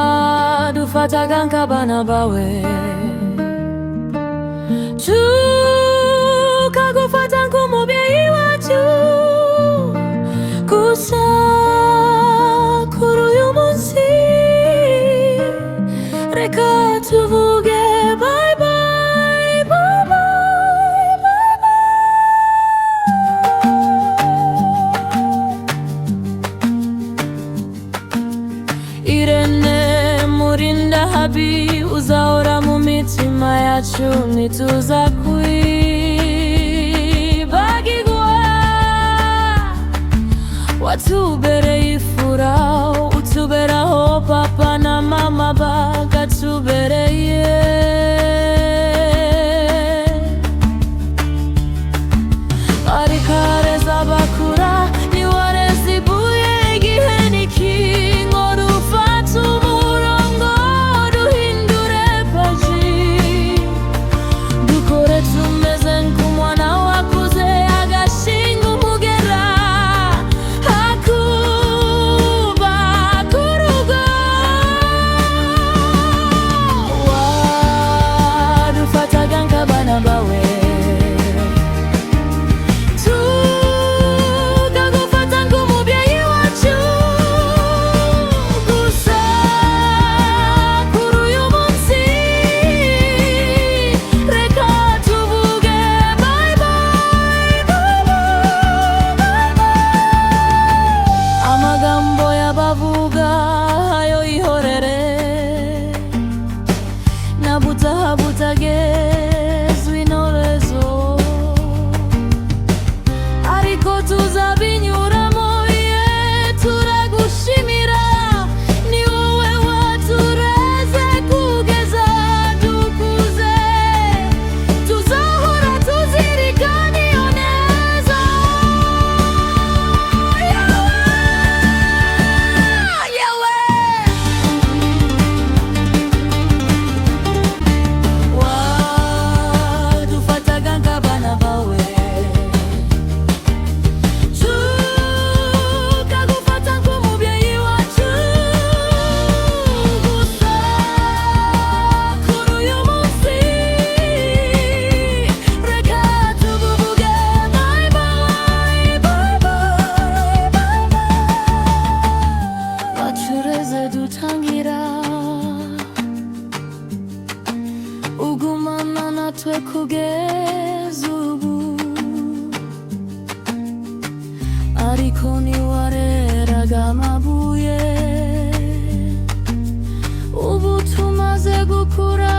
wadufataga nk'abana bawe, tukagufata nk'umubyeyi wacu. Gusa kuri uyu munsi reka tuvuge bye bye, bye bye, bye bye. Irene murinda habi uzahora mu mitima yacu, ntituza kwibagirwa. Watubereye ifura, utuberaho papa na mama bagatubereye. Ariko areza bakura niwareze ibuye, igihe nikingo dufata umurongo duhindure paji, dukore tumeze nk'umwana wakuze agashinga umugera akubaka urugo. Wadufataga nk'abana bawe, tukagufata nk'umubyeyi wacu. Gusa kuri uyu munsi reka tuvuge bye bye, bye bye, bye bye. Amagambo y'abavuga ayo ihorere, nabutaha butagezwa intorezo, ariko tuzabinyuramo. Ye turagushimira, ni wowe watureze kugeza dukuze, tuzahora tuzirikana iyo neza. Yewe wadufataga nk'abana bawe, tukagufata nk'umubyeyi wacu. Gusa kuri uyu munsi reka tuvuge bye bye, bye bye, bye bye. Watureze dutangira, ugumana natwe kugeza ubu, ariko ntiwareraga amabuye. Ubu tumaze gukura